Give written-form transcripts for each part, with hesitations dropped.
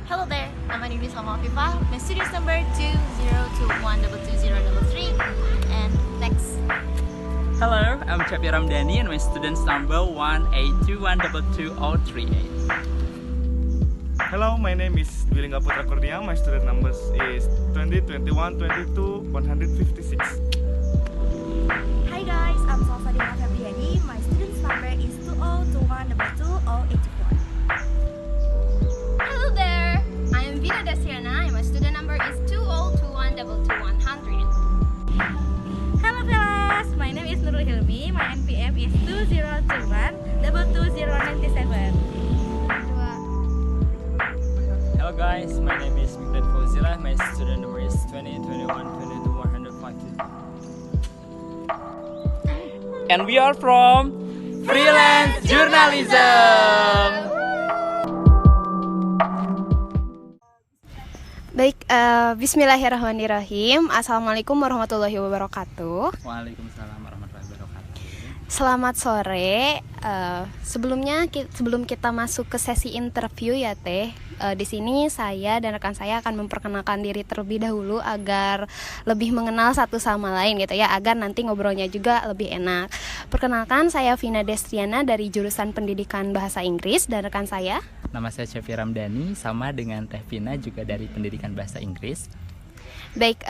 Hello there, my name is Mama Afifa. My student's number 2021222033. And next. Hello, I'm Chapi Ramdhani and my student's number 182122038. Hello, my name is Dwilingga Putra Kurnia. My student number is 202122 156. Hi guys, I'm Salsadina Febriani. My student's number is 202122 Hello there, I am Vina Desiana and my student number is 2021222100. Hello class, my name is Nurul Hilmi. My NPM is 2021222097. Hello guys, my name is Mikdad Fauzila. My student number is 202122 152. And we are from Freelance Journalism. Baik, bismillahirrahmanirrahim. Assalamualaikum warahmatullahi wabarakatuh. Waalaikumsalam warahmatullahi wabarakatuh. Selamat sore. Sebelum kita masuk ke sesi interview ya Teh, di sini saya dan rekan saya akan memperkenalkan diri terlebih dahulu agar lebih mengenal satu sama lain gitu ya, agar nanti ngobrolnya juga lebih enak. Perkenalkan, saya Vina Destriana dari jurusan Pendidikan Bahasa Inggris, dan rekan saya Nama saya Chapi Ramdhani, sama dengan Teh Vina, juga dari Pendidikan Bahasa Inggris. Baik,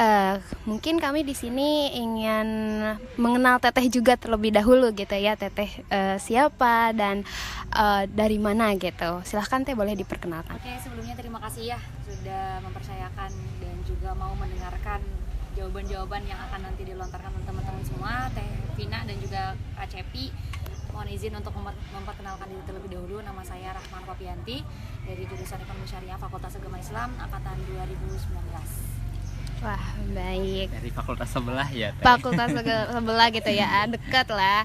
mungkin kami di sini ingin mengenal Teteh juga terlebih dahulu gitu ya. Teteh siapa dan dari mana gitu. Silahkan Teh, boleh diperkenalkan. Oke, sebelumnya terima kasih ya sudah mempercayakan dan juga mau mendengarkan jawaban-jawaban yang akan nanti dilontarkan oleh teman-teman semua. Teh Vina dan juga Kak Cepi, mohon izin untuk memperkenalkan diri terlebih dahulu. Nama saya Rahman Papianti dari jurusan Ekonomi Syariah Fakultas Agama Islam angkatan 2019. Wah, baik. Dari fakultas sebelah ya Teh? Fakultas sebelah gitu ya, dekat lah.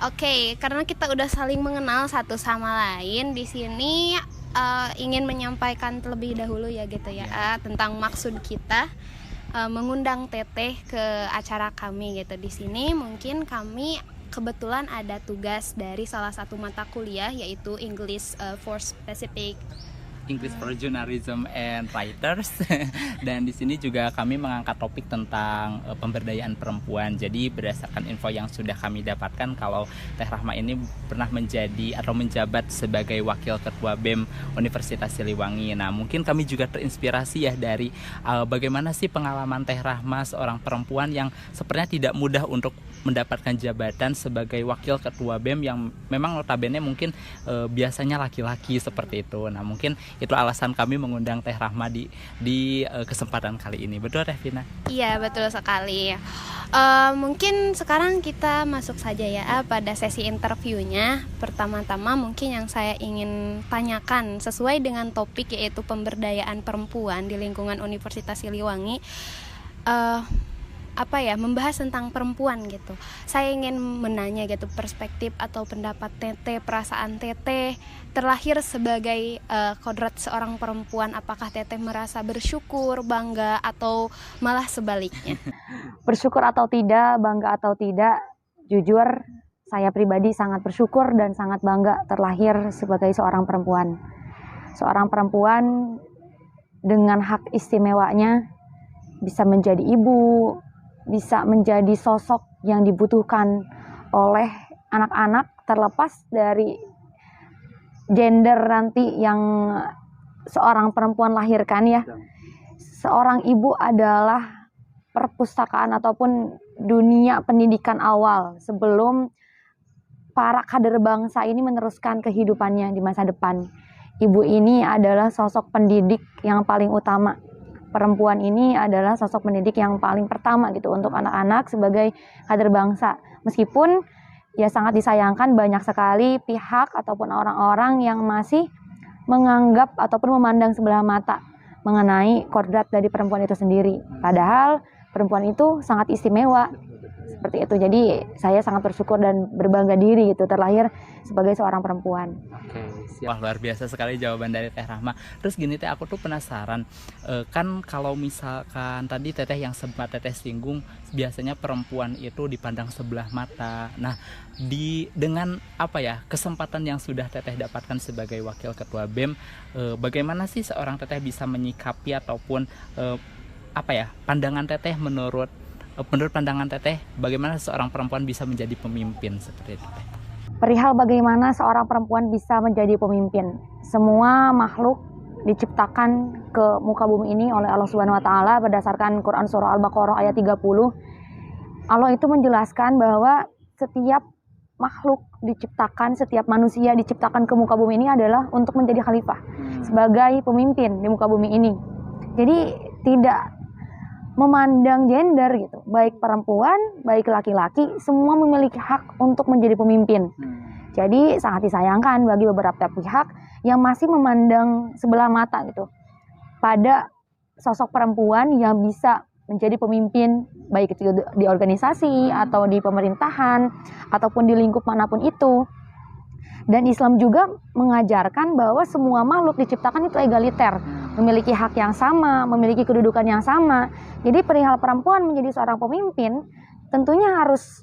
Oke, karena kita udah saling mengenal satu sama lain, di sini ingin menyampaikan terlebih dahulu ya gitu ya, tentang maksud kita mengundang Teteh ke acara kami gitu. Di sini mungkin kami kebetulan ada tugas dari salah satu mata kuliah, yaitu English for Specific English for Journalism and Writers. Dan di sini juga kami mengangkat topik tentang pemberdayaan perempuan. Jadi berdasarkan info yang sudah kami dapatkan, kalau Teh Rahma ini pernah menjadi atau menjabat sebagai wakil ketua BEM Universitas Siliwangi. Nah, mungkin kami juga terinspirasi ya dari bagaimana sih pengalaman Teh Rahma, seorang perempuan yang sepertinya tidak mudah untuk mendapatkan jabatan sebagai wakil ketua BEM yang memang notabene mungkin biasanya laki-laki seperti itu. Nah, mungkin itu alasan kami mengundang Teh Rahma di kesempatan kali ini. Betul Teh Vina? Iya, betul sekali. Mungkin sekarang kita masuk saja ya pada sesi interviewnya. Pertama-tama mungkin yang saya ingin tanyakan sesuai dengan topik, yaitu pemberdayaan perempuan di lingkungan Universitas Siliwangi. Membahas tentang perempuan gitu. Saya ingin menanya gitu, perspektif atau pendapat Teteh, perasaan Teteh terlahir sebagai kodrat seorang perempuan. Apakah Teteh merasa bersyukur, bangga, atau malah sebaliknya? Bersyukur atau tidak, bangga atau tidak, jujur saya pribadi sangat bersyukur dan sangat bangga terlahir sebagai seorang perempuan. Seorang perempuan dengan hak istimewanya bisa menjadi ibu, bisa menjadi sosok yang dibutuhkan oleh anak-anak, terlepas dari gender nanti yang seorang perempuan lahirkan ya. Seorang ibu adalah perpustakaan ataupun dunia pendidikan awal sebelum para kader bangsa ini meneruskan kehidupannya di masa depan. Ibu ini adalah sosok pendidik yang paling utama. Perempuan ini adalah sosok pendidik yang paling pertama gitu untuk anak-anak sebagai kader bangsa. Meskipun ya sangat disayangkan banyak sekali pihak ataupun orang-orang yang masih menganggap ataupun memandang sebelah mata mengenai kodrat dari perempuan itu sendiri. Padahal perempuan itu sangat istimewa. seperti itu. Jadi saya sangat bersyukur dan berbangga diri gitu terlahir sebagai seorang perempuan. Oke, siap. Wah, luar biasa sekali jawaban dari Teh Rahma. Terus gini Teh, aku tuh penasaran, kan kalau misalkan tadi Teteh yang sempat Teteh singgung, biasanya perempuan itu dipandang sebelah mata. Nah, dengan apa ya, kesempatan yang sudah Teteh dapatkan sebagai wakil ketua BEM, bagaimana sih seorang Teteh bisa menyikapi ataupun apa ya, pandangan Teteh menurut pandangan Teteh, bagaimana seorang perempuan bisa menjadi pemimpin seperti itu Teh? Perihal bagaimana seorang perempuan bisa menjadi pemimpin. Semua makhluk diciptakan ke muka bumi ini oleh Allah Subhanahu wa taala berdasarkan Quran surah Al-Baqarah ayat 30. Allah itu menjelaskan bahwa setiap makhluk diciptakan, setiap manusia diciptakan ke muka bumi ini adalah untuk menjadi khalifah sebagai pemimpin di muka bumi ini. Jadi tidak memandang gender gitu, baik perempuan, baik laki-laki, semua memiliki hak untuk menjadi pemimpin. Jadi sangat disayangkan bagi beberapa pihak yang masih memandang sebelah mata gitu pada sosok perempuan yang bisa menjadi pemimpin, baik itu di organisasi atau di pemerintahan ataupun di lingkup manapun itu. Dan Islam juga mengajarkan bahwa semua makhluk diciptakan itu egaliter, memiliki hak yang sama, memiliki kedudukan yang sama. Jadi perihal perempuan menjadi seorang pemimpin tentunya harus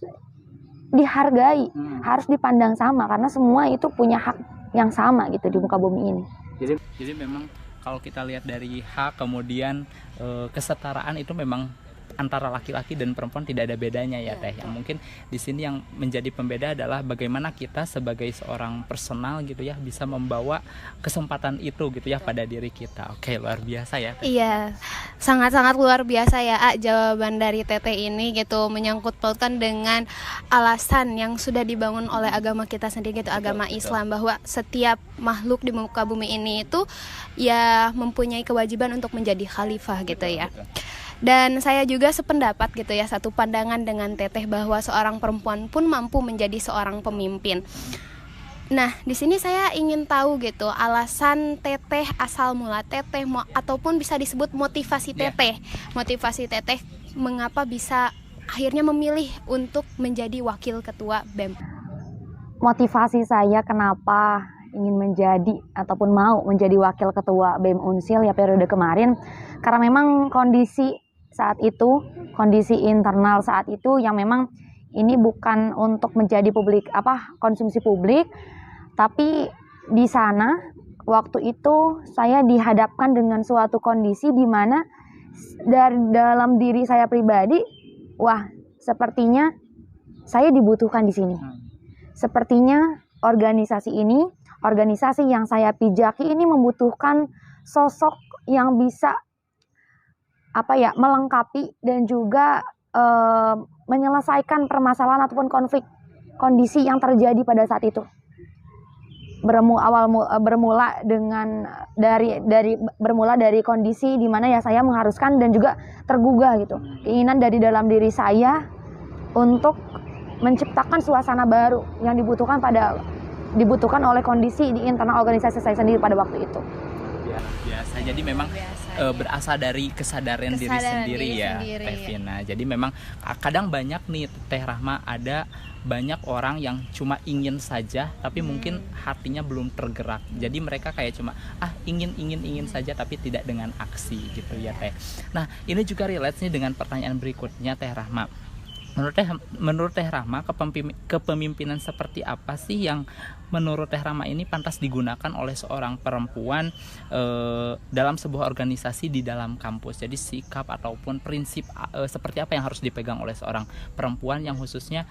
dihargai, harus dipandang sama karena semua itu punya hak yang sama gitu di muka bumi ini. Jadi memang kalau kita lihat dari hak kemudian kesetaraan itu memang antara laki-laki dan perempuan tidak ada bedanya ya Teh. Yang mungkin di sini yang menjadi pembeda adalah bagaimana kita sebagai seorang personal gitu ya bisa membawa kesempatan itu gitu ya pada diri kita. Oke, luar biasa ya Teh. Iya, sangat-sangat luar biasa ya jawaban dari Teteh ini gitu, menyangkut pautkan dengan alasan yang sudah dibangun oleh agama kita sendiri gitu, agama Islam, bahwa setiap makhluk di muka bumi ini itu ya mempunyai kewajiban untuk menjadi khalifah gitu ya. Dan saya juga sependapat gitu ya, satu pandangan dengan Teteh bahwa seorang perempuan pun mampu menjadi seorang pemimpin. Nah, di sini saya ingin tahu gitu alasan Teteh, asal mula Teteh ataupun bisa disebut motivasi Teteh. Motivasi Teteh mengapa bisa akhirnya memilih untuk menjadi wakil ketua BEM. Motivasi saya kenapa ingin menjadi ataupun mau menjadi wakil ketua BEM Unsil ya periode kemarin, karena memang kondisi saat itu, kondisi internal saat itu yang memang ini bukan untuk menjadi konsumsi publik, tapi di sana waktu itu saya dihadapkan dengan suatu kondisi di mana dari dalam diri saya pribadi, wah sepertinya saya dibutuhkan di sini. Sepertinya organisasi ini, organisasi yang saya pijaki ini membutuhkan sosok yang bisa melengkapi dan juga menyelesaikan permasalahan ataupun konflik kondisi yang terjadi pada saat itu. Bermula dari kondisi di mana ya saya mengharuskan dan juga tergugah gitu. Keinginan dari dalam diri saya untuk menciptakan suasana baru yang dibutuhkan oleh kondisi di internal organisasi saya sendiri pada waktu itu. Biasa. Jadi memang berasal dari kesadaran diri sendiri ya Teh Vina. Jadi memang kadang banyak nih Teh Rahma, ada banyak orang yang cuma ingin saja tapi mungkin hatinya belum tergerak. Jadi mereka kayak cuma ingin saja tapi tidak dengan aksi gitu ya Teh. Nah, ini juga relate nih dengan pertanyaan berikutnya Teh Rahma. Menurut Teh Rahma, kepemimpinan seperti apa sih yang menurut Teh Rahma ini pantas digunakan oleh seorang perempuan dalam sebuah organisasi di dalam kampus? Jadi sikap ataupun prinsip seperti apa yang harus dipegang oleh seorang perempuan yang khususnya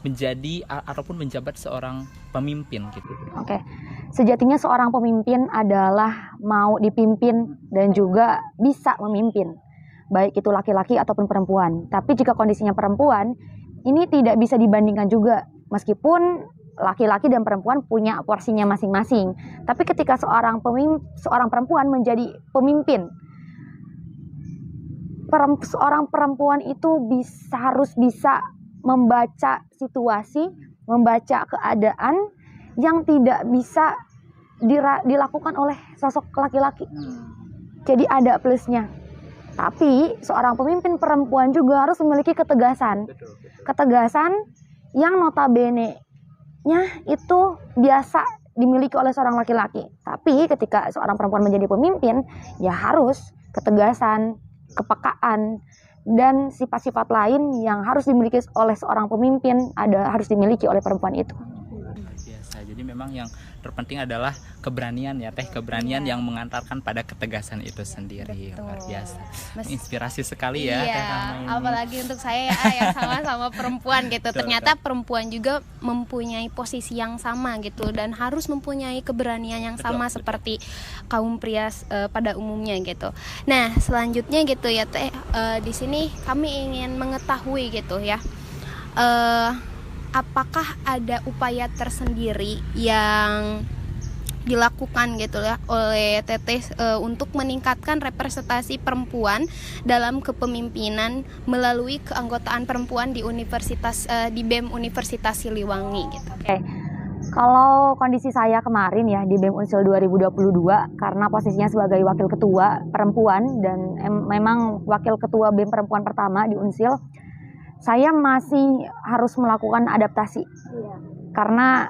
menjadi ataupun menjabat seorang pemimpin gitu. Oke. Sejatinya seorang pemimpin adalah mau dipimpin dan juga bisa memimpin, baik itu laki-laki ataupun perempuan. Tapi jika kondisinya perempuan, ini tidak bisa dibandingkan juga. Meskipun laki-laki dan perempuan punya porsinya masing-masing. Tapi ketika seorang perempuan menjadi pemimpin, seorang perempuan itu harus bisa membaca situasi, membaca keadaan yang tidak bisa dilakukan oleh sosok laki-laki. Jadi ada plusnya. Tapi seorang pemimpin perempuan juga harus memiliki ketegasan. ketegasan yang notabene-nya itu biasa dimiliki oleh seorang laki-laki. Tapi ketika seorang perempuan menjadi pemimpin, ya harus ketegasan, kepekaan, dan sifat-sifat lain yang harus dimiliki oleh seorang pemimpin harus dimiliki oleh perempuan itu. Biasa. Jadi memang yang terpenting adalah keberanian ya Teh, keberanian yang mengantarkan pada ketegasan itu sendiri. Betul. Luar biasa. Inspirasi sekali ya Teh Rahma ini. Apalagi untuk saya ya yang sama-sama perempuan gitu. Ternyata perempuan juga mempunyai posisi yang sama gitu dan harus mempunyai keberanian yang sama seperti kaum pria pada umumnya gitu. Nah, selanjutnya gitu ya Teh, di sini kami ingin mengetahui gitu ya. Apakah ada upaya tersendiri yang dilakukan gitu ya oleh Teteh untuk meningkatkan representasi perempuan dalam kepemimpinan melalui keanggotaan perempuan di di BEM Universitas Siliwangi gitu. Oke. Kalau kondisi saya kemarin ya di BEM Unsil 2022 karena posisinya sebagai wakil ketua perempuan dan memang wakil ketua BEM perempuan pertama di Unsil, saya masih harus melakukan adaptasi. Karena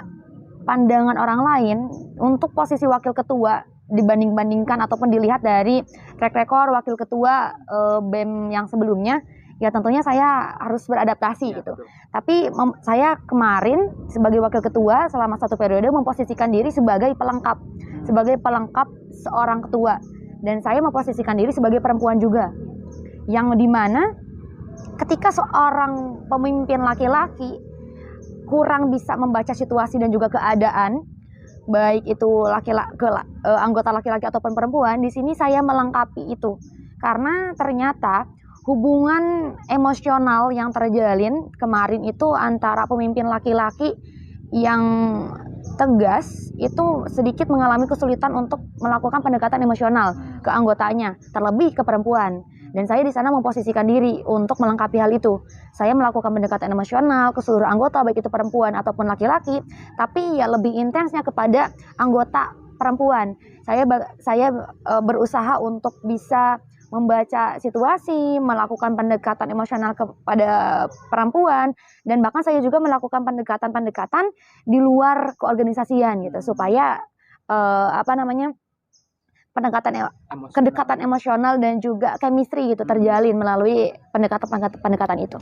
pandangan orang lain untuk posisi wakil ketua dibanding-bandingkan ataupun dilihat dari track record wakil ketua BEM yang sebelumnya, ya tentunya saya harus beradaptasi gitu. Tapi saya kemarin sebagai wakil ketua selama 1 periode memposisikan diri sebagai pelengkap seorang ketua, dan saya memposisikan diri sebagai perempuan juga, yang dimana ketika seorang pemimpin laki-laki kurang bisa membaca situasi dan juga keadaan, baik itu anggota laki-laki ataupun perempuan, di sini saya melengkapi itu. Karena ternyata hubungan emosional yang terjalin kemarin itu antara pemimpin laki-laki yang tegas itu sedikit mengalami kesulitan untuk melakukan pendekatan emosional ke anggotanya, terlebih ke perempuan. Dan saya di sana memposisikan diri untuk melengkapi hal itu. Saya melakukan pendekatan emosional ke seluruh anggota, baik itu perempuan ataupun laki-laki, tapi ya lebih intensnya kepada anggota perempuan. Saya berusaha untuk bisa membaca situasi, melakukan pendekatan emosional kepada perempuan, dan bahkan saya juga melakukan pendekatan-pendekatan di luar keorganisasian gitu, supaya kedekatan emosional dan juga chemistry gitu terjalin melalui pendekatan itu.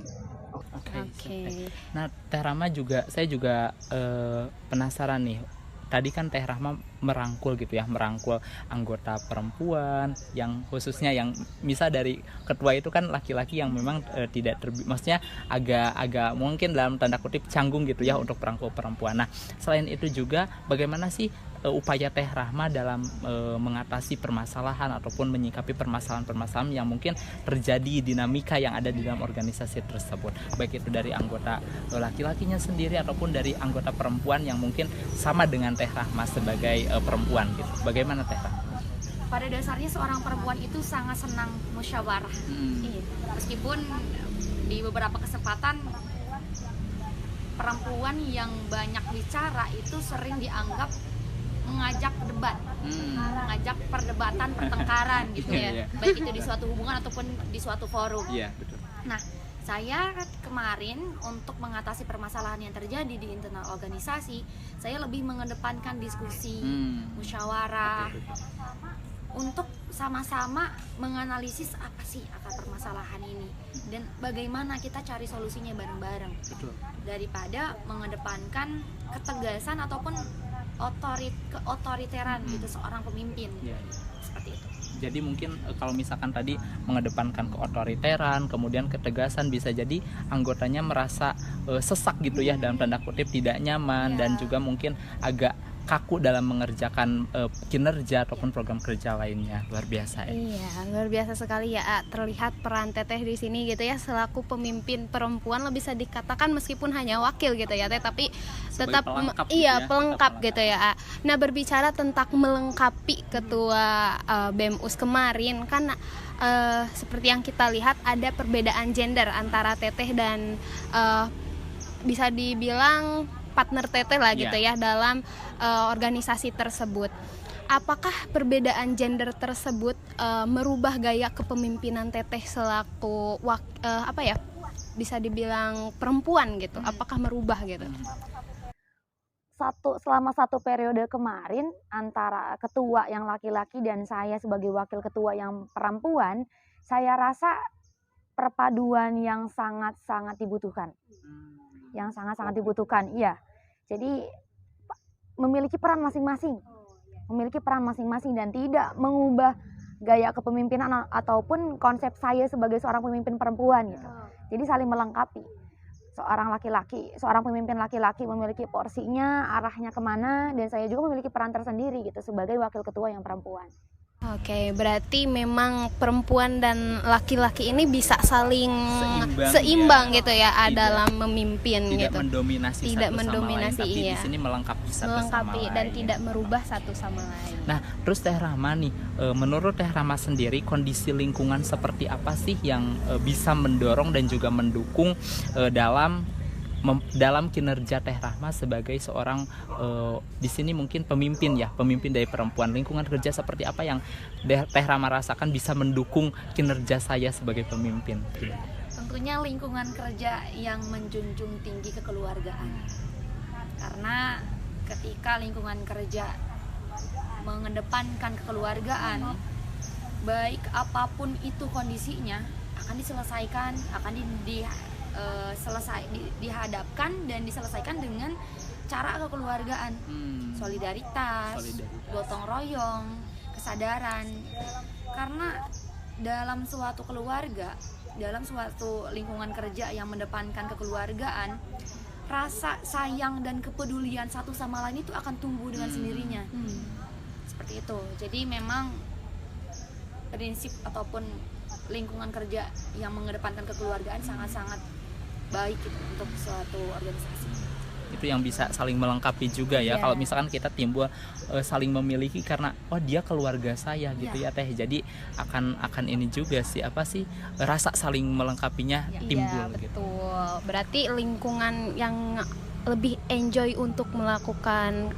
Oke. Nah, Teh Rahma saya juga penasaran nih. Tadi kan Teh Rahma merangkul anggota perempuan yang khususnya yang misal dari ketua itu kan laki-laki yang memang maksudnya agak mungkin dalam tanda kutip canggung gitu ya untuk merangkul perempuan. Nah, selain itu juga bagaimana sih upaya Teh Rahma dalam mengatasi permasalahan ataupun menyikapi permasalahan-permasalahan yang mungkin terjadi, dinamika yang ada di dalam organisasi tersebut, baik itu dari anggota laki-lakinya sendiri ataupun dari anggota perempuan yang mungkin sama dengan Teh Rahma sebagai perempuan gitu. Bagaimana Teh Rahma? Pada dasarnya seorang perempuan itu sangat senang musyawarah. Meskipun di beberapa kesempatan perempuan yang banyak bicara itu sering dianggap mengajak debat, mengajak perdebatan, pertengkaran gitu ya, baik itu di suatu hubungan ataupun di suatu forum. Betul. Nah, saya kemarin untuk mengatasi permasalahan yang terjadi di internal organisasi, saya lebih mengedepankan diskusi, musyawarah, untuk sama-sama menganalisis apa sih akar permasalahan ini dan bagaimana kita cari solusinya bareng-bareng, daripada mengedepankan ketegasan ataupun keotoriteran gitu seorang pemimpin. Seperti itu. Jadi mungkin kalau misalkan tadi mengedepankan keotoriteran, kemudian ketegasan, bisa jadi anggotanya merasa sesak gitu ya, dalam tanda kutip tidak nyaman dan juga mungkin agak kaku dalam mengerjakan kinerja ataupun program kerja lainnya. Luar biasa ya. Iya, luar biasa sekali ya. Terlihat peran Teteh di sini gitu ya selaku pemimpin perempuan, bisa dikatakan meskipun hanya wakil gitu ya Teh, tapi tetap pelengkap gitu ya. Nah, berbicara tentang melengkapi ketua BEM US kemarin kan seperti yang kita lihat ada perbedaan gender antara Teteh dan bisa dibilang partner Teteh lah gitu ya dalam organisasi tersebut. Apakah perbedaan gender tersebut merubah gaya kepemimpinan Teteh selaku bisa dibilang perempuan gitu? Apakah merubah gitu? Selama satu periode kemarin antara ketua yang laki-laki dan saya sebagai wakil ketua yang perempuan, saya rasa perpaduan yang sangat-sangat dibutuhkan. Yang sangat-sangat dibutuhkan, iya. Jadi memiliki peran masing-masing. Memiliki peran masing-masing dan tidak mengubah gaya kepemimpinan ataupun konsep saya sebagai seorang pemimpin perempuan gitu. Jadi saling melengkapi. Seorang pemimpin laki-laki memiliki porsinya, arahnya kemana, dan saya juga memiliki peran tersendiri gitu sebagai wakil ketua yang perempuan. Oke, berarti memang perempuan dan laki-laki ini bisa saling seimbang gitu ya dalam memimpin tidak gitu. Mendominasi Tidak satu mendominasi, sama lain, tapi iya. di sini melengkapi satu sama lain. Dan tidak merubah satu sama lain. Nah, terus Teh Rahma nih, menurut Teh Rahma sendiri kondisi lingkungan seperti apa sih yang bisa mendorong dan juga mendukung dalam kinerja Teh Rahma sebagai seorang di sini mungkin pemimpin dari perempuan. Lingkungan kerja seperti apa yang Teh Rahma rasakan bisa mendukung kinerja saya sebagai pemimpin? Tentunya lingkungan kerja yang menjunjung tinggi kekeluargaan. Karena ketika lingkungan kerja mengedepankan kekeluargaan, baik apapun itu kondisinya akan diselesaikan, akan dihadapkan dan diselesaikan dengan cara kekeluargaan, solidaritas, gotong royong, kesadaran. Karena dalam suatu keluarga, dalam suatu lingkungan kerja yang mendepankan kekeluargaan, rasa sayang dan kepedulian satu sama lain itu akan tumbuh dengan sendirinya. Seperti itu. Jadi memang prinsip ataupun lingkungan kerja yang mengedepankan kekeluargaan sangat-sangat baik gitu untuk suatu organisasi. Itu yang bisa saling melengkapi juga ya. Kalau misalkan kita timbul saling memiliki karena dia keluarga saya gitu ya Teh. Jadi akan ini juga sih rasa saling melengkapinya timbul gitu. Betul. Berarti lingkungan yang lebih enjoy untuk melakukan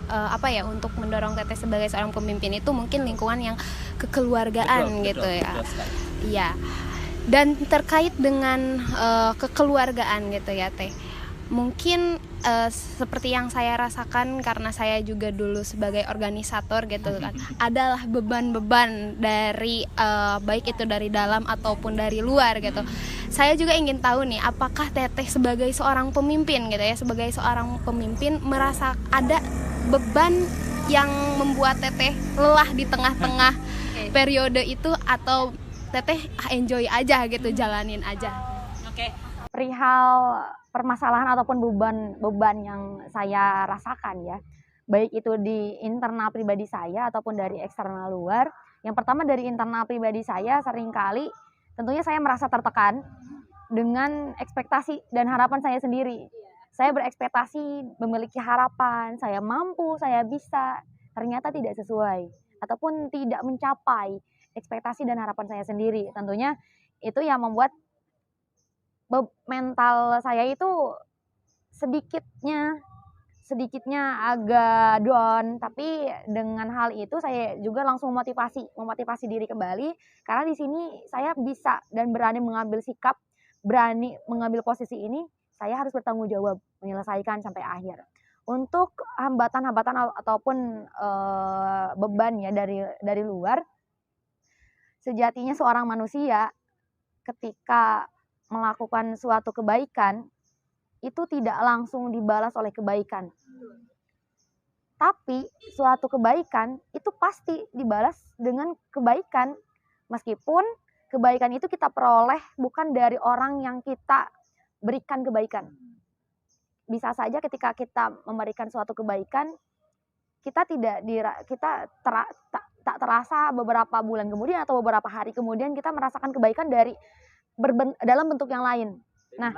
untuk mendorong Teteh sebagai seorang pemimpin itu mungkin lingkungan yang kekeluargaan gitu ya. Iya. Dan terkait dengan kekeluargaan gitu ya Teh, mungkin seperti yang saya rasakan karena saya juga dulu sebagai organisator gitu kan, adalah beban-beban dari baik itu dari dalam ataupun dari luar gitu. Saya juga ingin tahu nih, apakah Teteh sebagai seorang pemimpin gitu ya, sebagai seorang pemimpin merasa ada beban yang membuat Teteh lelah di tengah-tengah periode itu, atau Teteh enjoy aja gitu, jalanin aja. Perihal permasalahan ataupun beban yang saya rasakan ya, baik itu di internal pribadi saya ataupun dari eksternal luar. Yang pertama dari internal pribadi saya, seringkali tentunya saya merasa tertekan dengan ekspektasi dan harapan saya sendiri. Saya berekspektasi, memiliki harapan, saya mampu, saya bisa, ternyata tidak sesuai ataupun tidak mencapai ekspektasi dan harapan saya sendiri. Tentunya itu yang membuat mental saya itu sedikitnya agak down, tapi dengan hal itu saya juga langsung memotivasi diri kembali, karena di sini saya bisa dan berani mengambil sikap, berani mengambil posisi ini, saya harus bertanggung jawab menyelesaikan sampai akhir. Untuk hambatan-hambatan ataupun beban ya dari luar, sejatinya seorang manusia ketika melakukan suatu kebaikan itu tidak langsung dibalas oleh kebaikan. Tapi suatu kebaikan itu pasti dibalas dengan kebaikan, meskipun kebaikan itu kita peroleh bukan dari orang yang kita berikan kebaikan. Bisa saja ketika kita memberikan suatu kebaikan, kita tak terasa beberapa bulan kemudian atau beberapa hari kemudian kita merasakan kebaikan dalam bentuk yang lain. Nah,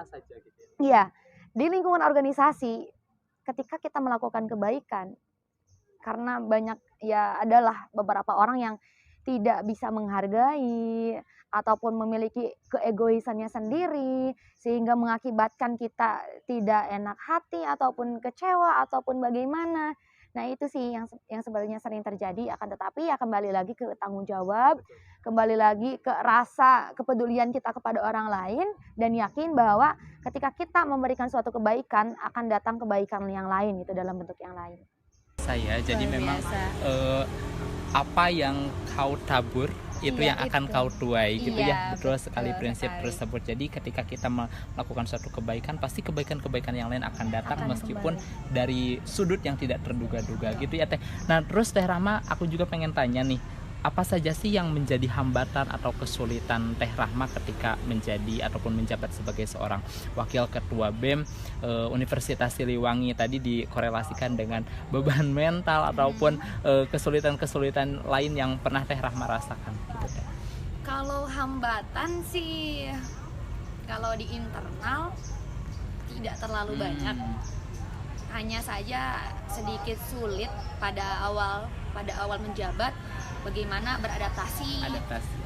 iya, di lingkungan organisasi ketika kita melakukan kebaikan, karena adalah beberapa orang yang tidak bisa menghargai ataupun memiliki keegoisannya sendiri, sehingga mengakibatkan kita tidak enak hati ataupun kecewa ataupun bagaimana. Nah itu sih yang sebenarnya sering terjadi, akan tetapi ya kembali lagi ke tanggung jawab, kembali lagi ke rasa kepedulian kita kepada orang lain, dan yakin bahwa ketika kita memberikan suatu kebaikan akan datang kebaikan yang lain itu dalam bentuk yang lain. Saya jadi Luar memang biasa. apa yang kau tabur itu Iya, yang akan itu. kau tuai gitu Iya, ya, betul sekali betul prinsip sekali. tersebut. Jadi ketika kita melakukan suatu kebaikan, pasti kebaikan-kebaikan yang lain akan datang Akan meskipun dari sudut yang tidak terduga-duga gitu ya Teh. Nah terus Teh Rahma, aku juga pengen tanya nih, apa saja sih yang menjadi hambatan atau kesulitan Teh Rahma ketika menjadi ataupun menjabat sebagai seorang wakil ketua BEM Universitas Siliwangi? Tadi dikorelasikan dengan beban mental ataupun kesulitan-kesulitan lain yang pernah Teh Rahma rasakan gitu Teh. Kalau hambatan sih, kalau di internal tidak terlalu banyak. Hanya saja sedikit sulit pada awal menjabat, bagaimana beradaptasi,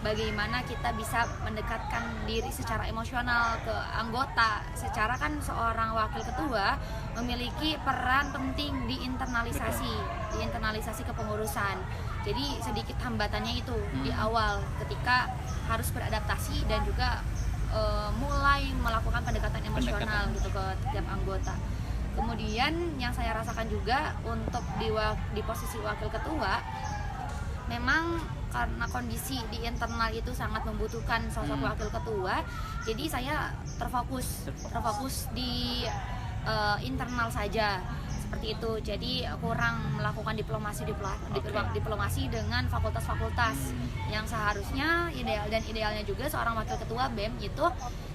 bagaimana kita bisa mendekatkan diri secara emosional ke anggota. Secara kan seorang wakil ketua memiliki peran penting di internalisasi kepengurusan. Jadi sedikit hambatannya itu di awal ketika harus beradaptasi dan juga mulai melakukan pendekatan emosional gitu ke tiap anggota. Kemudian yang saya rasakan juga untuk di posisi wakil ketua, memang karena kondisi di internal itu sangat membutuhkan sosok wakil ketua, jadi saya terfokus di internal saja seperti itu. Jadi kurang melakukan diplomasi dengan fakultas-fakultas yang seharusnya idealnya juga seorang wakil ketua BEM itu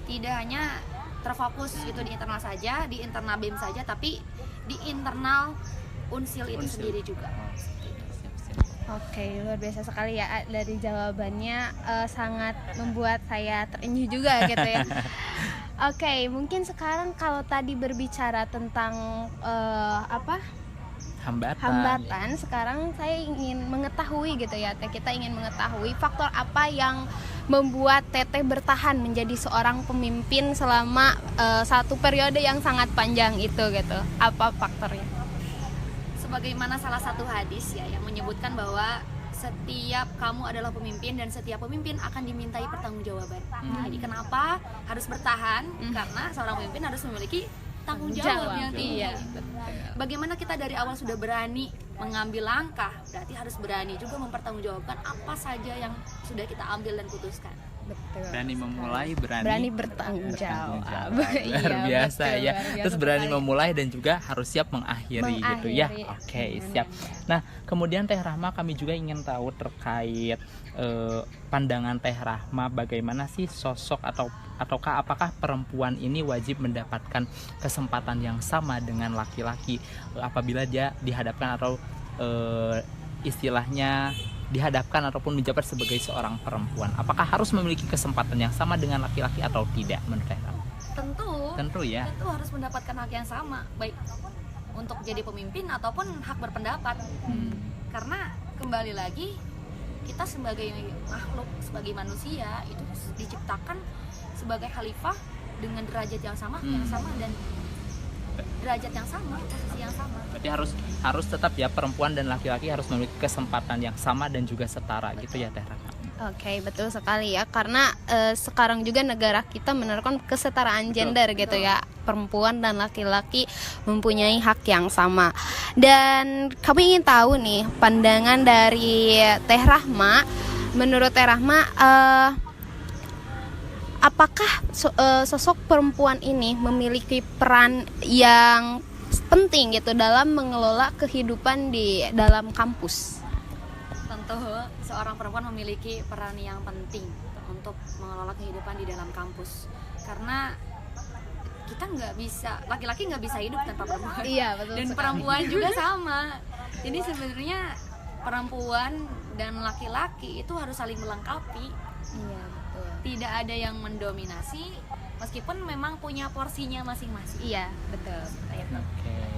tidak hanya terfokus gitu di internal saja, di internal BEM saja, tapi di internal Unsil itu sendiri juga. Oke, luar biasa sekali ya dari jawabannya, sangat membuat saya terenyuh juga gitu ya. Oke, mungkin sekarang kalau tadi berbicara tentang hambatan, sekarang saya ingin mengetahui gitu ya, kita ingin mengetahui faktor apa yang membuat Teteh bertahan menjadi seorang pemimpin selama satu periode yang sangat panjang itu gitu. Apa faktornya? Sebagaimana salah satu hadis ya yang menyebutkan bahwa setiap kamu adalah pemimpin dan setiap pemimpin akan dimintai pertanggungjawaban. Jadi kenapa harus bertahan? Karena seorang pemimpin harus memiliki tanggung jawab yang tinggi. Iya. Bagaimana kita dari awal sudah berani mengambil langkah, berarti harus berani juga mempertanggungjawabkan apa saja yang sudah kita ambil dan putuskan. Betul. Berani memulai, berani bertanggung jawab. Luar Iya, biasa betul, ya. luar biasa Terus berani sekali. memulai dan juga harus siap mengakhiri gitu ya. Oke, siap. Nah, kemudian Teh Rahma, kami juga ingin tahu terkait pandangan Teh Rahma, bagaimana sih sosok ataukah apakah perempuan ini wajib mendapatkan kesempatan yang sama dengan laki-laki apabila dia dihadapkan atau istilahnya dihadapkan ataupun menjabat sebagai seorang perempuan? Apakah harus memiliki kesempatan yang sama dengan laki-laki atau tidak menurut Teh Rahma? Tentu ya. Tentu harus mendapatkan hak yang sama, baik untuk jadi pemimpin ataupun hak berpendapat. Karena kembali lagi kita sebagai makhluk, sebagai manusia itu diciptakan sebagai khalifah dengan derajat yang sama, dan derajat yang sama, posisi yang sama. Berarti harus tetap ya, perempuan dan laki-laki harus memiliki kesempatan yang sama dan juga setara. Betul. Gitu ya Teh Rahma. Oke, betul sekali ya, karena sekarang juga negara kita menerapkan kesetaraan gender gitu ya, perempuan dan laki-laki mempunyai hak yang sama. Dan kami ingin tahu nih pandangan dari Teh Rahma, menurut Teh Rahma apakah sosok perempuan ini memiliki peran yang penting gitu dalam mengelola kehidupan di dalam kampus? Tentu seorang perempuan memiliki peran yang penting untuk mengelola kehidupan di dalam kampus, karena kita nggak bisa, laki-laki nggak bisa hidup tanpa perempuan. Iya, betul Dan sekali. perempuan juga sama. Jadi sebenarnya perempuan dan laki-laki itu harus saling melengkapi. Iya, betul. Tidak ada yang mendominasi, meskipun memang punya porsinya masing-masing. Iya, betul.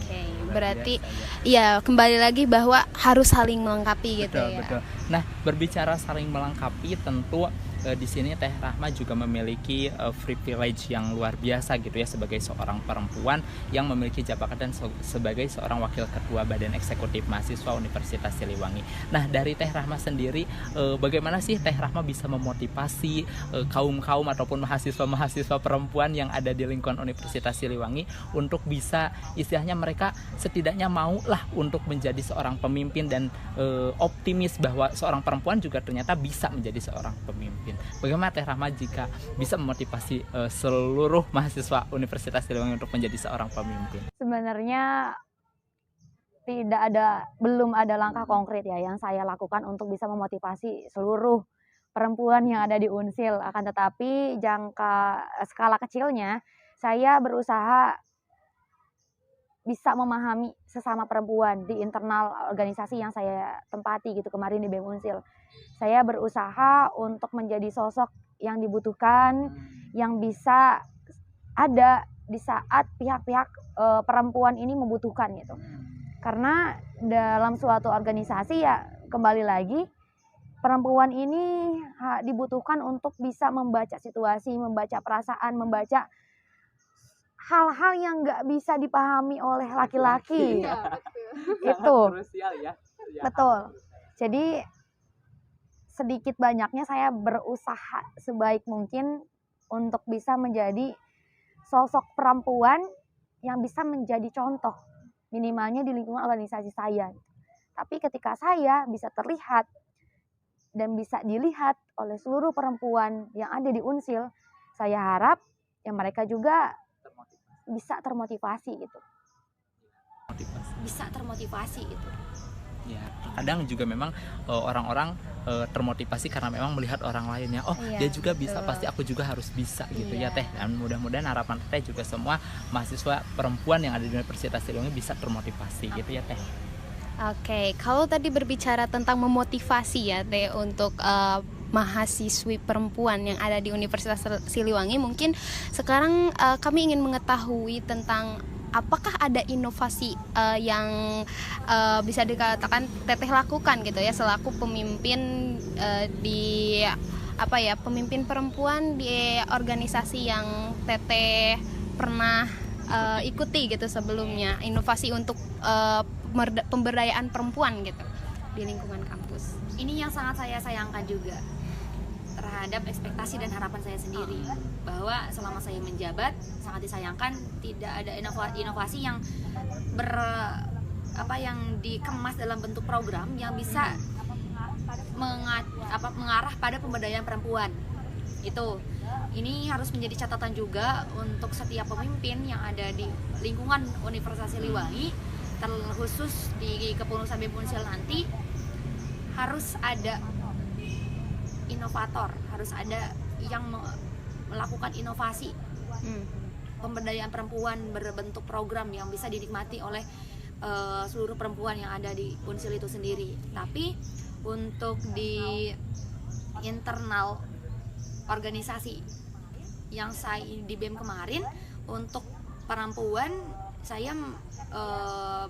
Oke, Luar berarti biasa ya kembali lagi bahwa harus saling melengkapi gitu betul, ya. betul. Nah, berbicara saling melengkapi, tentu di sini Teh Rahma juga memiliki privilege yang luar biasa gitu ya sebagai seorang perempuan yang memiliki jabatan sebagai seorang wakil ketua Badan Eksekutif Mahasiswa Universitas Siliwangi. Nah, dari Teh Rahma sendiri, bagaimana sih Teh Rahma bisa memotivasi kaum-kaum ataupun mahasiswa-mahasiswa perempuan yang ada di lingkungan Universitas Siliwangi untuk bisa istilahnya mereka setidaknya mau lah untuk menjadi seorang pemimpin dan optimis bahwa seorang perempuan juga ternyata bisa menjadi seorang pemimpin. Bagaimana Teh Rahma jika bisa memotivasi seluruh mahasiswa Universitas Siliwangi untuk menjadi seorang pemimpin? Sebenarnya belum ada langkah konkret ya yang saya lakukan untuk bisa memotivasi seluruh perempuan yang ada di Unsil. Akan tetapi skala kecilnya saya berusaha bisa memahami sesama perempuan di internal organisasi yang saya tempati gitu kemarin di BEM Unsil. Saya berusaha untuk menjadi sosok yang dibutuhkan, yang bisa ada di saat pihak-pihak perempuan ini membutuhkan gitu. Karena dalam suatu organisasi ya kembali lagi perempuan ini dibutuhkan untuk bisa membaca situasi, membaca perasaan, membaca hal-hal yang nggak bisa dipahami oleh laki-laki. Itu Krusial ya. betul. Jadi sedikit banyaknya saya berusaha sebaik mungkin untuk bisa menjadi sosok perempuan yang bisa menjadi contoh minimalnya di lingkungan organisasi saya. Tapi ketika saya bisa terlihat dan bisa dilihat oleh seluruh perempuan yang ada di Unsil, saya harap ya mereka juga bisa termotivasi gitu. Bisa termotivasi gitu. Ya, kadang juga memang orang-orang termotivasi karena memang melihat orang lainnya. Oh, Iya, dia juga bisa, betul. pasti aku juga harus bisa gitu Iya. ya Teh. Dan mudah-mudahan harapan Teh juga semua mahasiswa perempuan yang ada di Universitas Siliwangi bisa termotivasi gitu ya Teh. Oke, kalau tadi berbicara tentang memotivasi ya Teh untuk mahasiswi perempuan yang ada di Universitas Siliwangi, mungkin sekarang kami ingin mengetahui tentang apakah ada inovasi yang bisa dikatakan Teteh lakukan gitu ya selaku pemimpin di pemimpin perempuan di organisasi yang Teteh pernah ikuti gitu sebelumnya, inovasi untuk pemberdayaan perempuan gitu di lingkungan kampus. Ini yang sangat saya sayangkan juga terhadap ekspektasi dan harapan saya sendiri, bahwa selama saya menjabat sangat disayangkan tidak ada inovasi yang yang dikemas dalam bentuk program yang bisa mengarah pada pemberdayaan perempuan. Ini harus menjadi catatan juga untuk setiap pemimpin yang ada di lingkungan Universitas Siliwangi, terkhusus di kepengurusan BEM Unsil nanti. Harus ada inovator, harus ada yang melakukan inovasi pemberdayaan perempuan berbentuk program yang bisa dinikmati oleh seluruh perempuan yang ada di Unsil itu sendiri. Tapi untuk di internal organisasi yang saya di BEM kemarin, untuk perempuan saya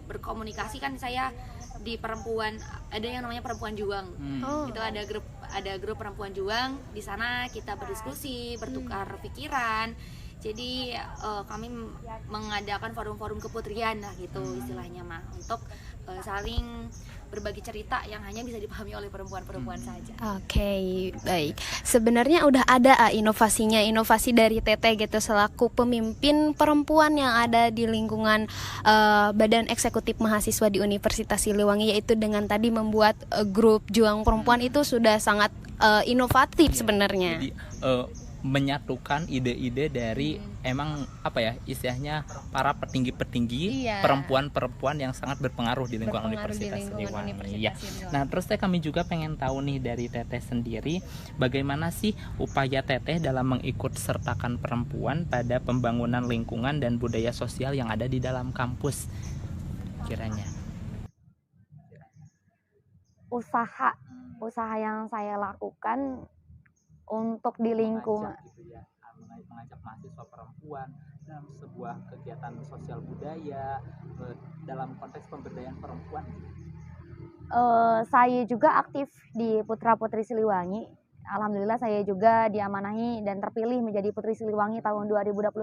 berkomunikasi kan saya di perempuan, ada yang namanya perempuan juang. Itu ada grup perempuan juang. Di sana kita berdiskusi, bertukar pikiran. Jadi kami mengadakan forum-forum keputrian lah gitu istilahnya mah, untuk saling berbagi cerita yang hanya bisa dipahami oleh perempuan-perempuan saja. Oke, baik. Sebenarnya udah ada inovasi dari Teteh gitu selaku pemimpin perempuan yang ada di lingkungan Badan Eksekutif Mahasiswa di Universitas Siliwangi, yaitu dengan tadi membuat grup juang perempuan. Itu sudah sangat inovatif sebenarnya. Jadi menyatukan ide-ide dari emang istilahnya para petinggi-petinggi perempuan-perempuan yang sangat berpengaruh di lingkungan Universitas Siliwangi. Ya. Nah, terus kami juga pengen tahu nih dari Teteh sendiri, bagaimana sih upaya Teteh dalam mengikut sertakan perempuan pada pembangunan lingkungan dan budaya sosial yang ada di dalam kampus kiranya? Usaha yang saya lakukan untuk di lingkungan mengajak mahasiswa perempuan dalam sebuah kegiatan sosial budaya dalam konteks pemberdayaan perempuan. Saya juga aktif di Putra Putri Siliwangi Alhamdulillah saya juga diamanahi dan terpilih menjadi Putri Siliwangi tahun 2021,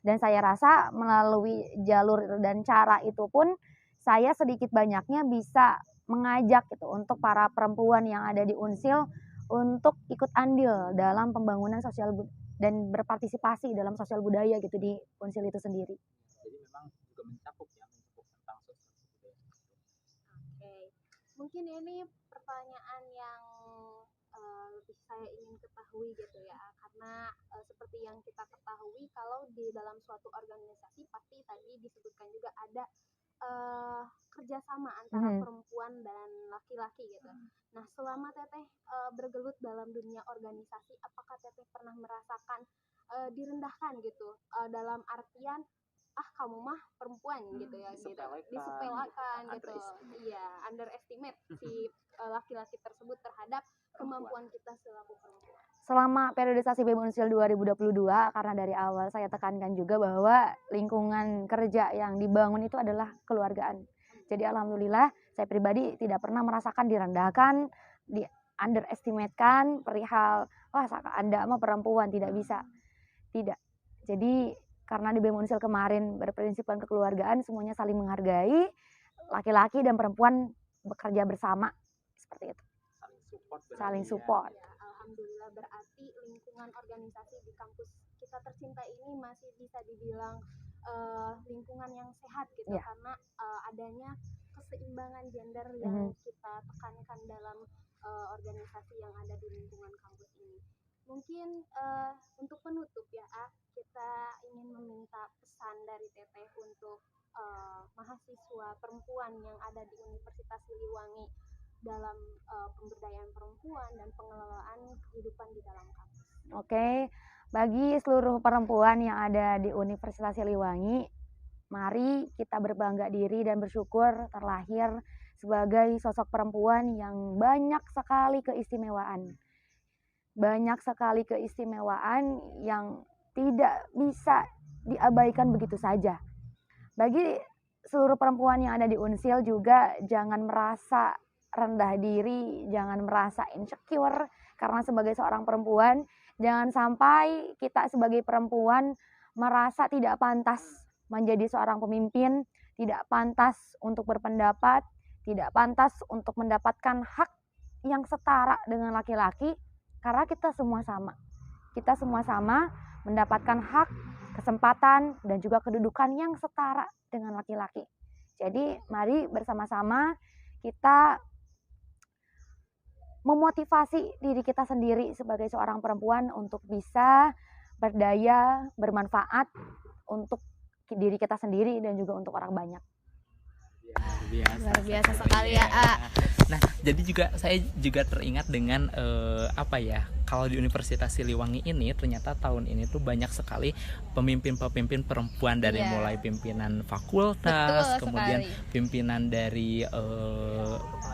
dan saya rasa melalui jalur dan cara itu pun saya sedikit banyaknya bisa mengajak gitu untuk para perempuan yang ada di Unsil untuk ikut andil dalam pembangunan sosial dan berpartisipasi dalam sosial budaya gitu di Unsil itu sendiri. Jadi memang juga mencakup tentang sosial budaya. Oke, mungkin ini pertanyaan yang lebih saya ingin ketahui gitu ya, karena seperti yang kita ketahui kalau di dalam suatu organisasi pasti tadi disebutkan juga ada kerjasama antara perempuan dan laki-laki gitu. Nah, selama Teteh bergelut dalam dunia organisasi, apakah Teteh pernah merasakan direndahkan gitu, dalam artian kamu mah perempuan gitu ya, gitu disepelekan gitu, iya, underestimate si laki-laki tersebut terhadap kemampuan kita selaku perempuan. Selama periodisasi BEM Unsil 2022, karena dari awal saya tekankan juga bahwa lingkungan kerja yang dibangun itu adalah keluargaan. Jadi alhamdulillah saya pribadi tidak pernah merasakan direndahkan, di underestimate-kan perihal Anda mah perempuan tidak bisa. Tidak. Jadi karena di BEM Unsil kemarin berprinsipkan kekeluargaan, semuanya saling menghargai, laki-laki dan perempuan bekerja bersama seperti itu. Saling support. Ya, alhamdulillah, berarti lingkungan organisasi di kampus kita tercinta ini masih bisa dibilang lingkungan yang sehat gitu, karena adanya keseimbangan gender yang kita tekankan dalam organisasi yang ada di lingkungan kampus ini. Mungkin untuk penutup ya, kita ingin meminta pesan dari Teteh untuk mahasiswa perempuan yang ada di Universitas Siliwangi dalam pemberdayaan perempuan dan pengelolaan kehidupan di dalam kampus. Oke, bagi seluruh perempuan yang ada di Universitas Siliwangi, mari kita berbangga diri dan bersyukur terlahir sebagai sosok perempuan yang banyak sekali keistimewaan. Banyak sekali keistimewaan yang tidak bisa diabaikan begitu saja. Bagi seluruh perempuan yang ada di Unsil juga jangan merasa rendah diri, jangan merasa insecure karena sebagai seorang perempuan, jangan sampai kita sebagai perempuan merasa tidak pantas menjadi seorang pemimpin, tidak pantas untuk berpendapat, tidak pantas untuk mendapatkan hak yang setara dengan laki-laki, karena kita semua sama. Kita semua sama mendapatkan hak, kesempatan, dan juga kedudukan yang setara dengan laki-laki. Jadi mari bersama-sama kita memotivasi diri kita sendiri sebagai seorang perempuan untuk bisa berdaya, bermanfaat untuk diri kita sendiri dan juga untuk orang banyak. Luar biasa sekali ya. Nah, jadi juga saya juga teringat dengan kalau di Universitas Siliwangi ini ternyata tahun ini tuh banyak sekali pemimpin-pemimpin perempuan dari mulai pimpinan fakultas, kemudian pimpinan dari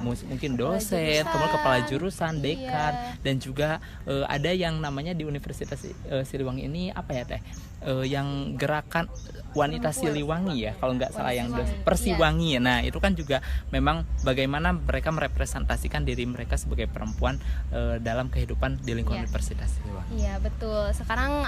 mungkin dosen, kemudian kepala jurusan, dekan, dan juga ada yang namanya di Universitas Siliwangi ini yang gerakan wanita Siliwangi ya, kalau nggak salah, yang Persiwangi. Nah, itu kan juga memang bagaimana mereka merepresentasikan diri mereka sebagai perempuan dalam kehidupan di lingkungan Universitas Siliwangi. Iya, betul. Sekarang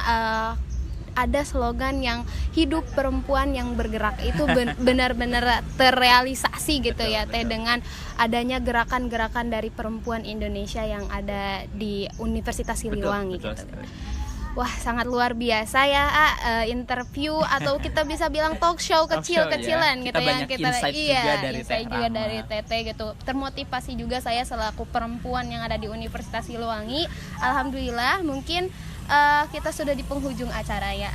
ada slogan yang hidup perempuan yang bergerak, itu benar-benar terrealisasi gitu ya Teh, dengan adanya gerakan-gerakan dari perempuan Indonesia yang ada di Universitas Siliwangi. Betul, gitu. Wah, sangat luar biasa ya interview atau kita bisa bilang talk show kecil-kecilan gitu ya. Kita insight juga dari Teteh gitu. Termotivasi juga saya selaku perempuan yang ada di Universitas Siliwangi. Alhamdulillah, mungkin kita sudah di penghujung acara ya.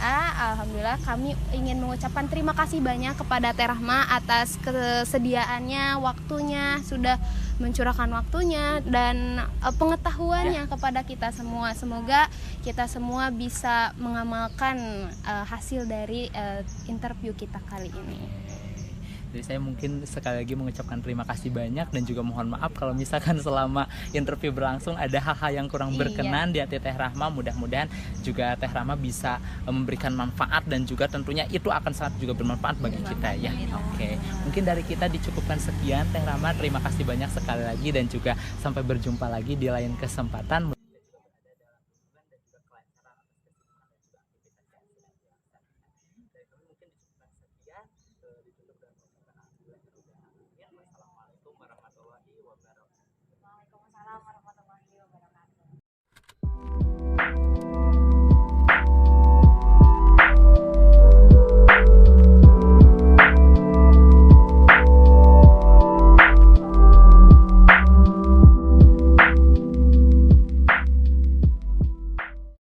Alhamdulillah, kami ingin mengucapkan terima kasih banyak kepada Teh Rahma atas kesediaannya, waktunya, sudah mencurahkan waktunya dan pengetahuannya kepada kita semua. Semoga kita semua bisa mengamalkan hasil dari interview kita kali ini. Jadi saya mungkin sekali lagi mengucapkan terima kasih banyak dan juga mohon maaf kalau misalkan selama interview berlangsung ada hal-hal yang kurang berkenan di hati Teh Rahma. Mudah-mudahan juga Teh Rahma bisa memberikan manfaat dan juga tentunya itu akan sangat juga bermanfaat bagi kita ya. Oke, mungkin dari kita dicukupkan sekian Teh Rahma. Terima kasih banyak sekali lagi dan juga sampai berjumpa lagi di lain kesempatan. warahmatullahi wabarakatuh. Waalaikumsalam warahmatullahi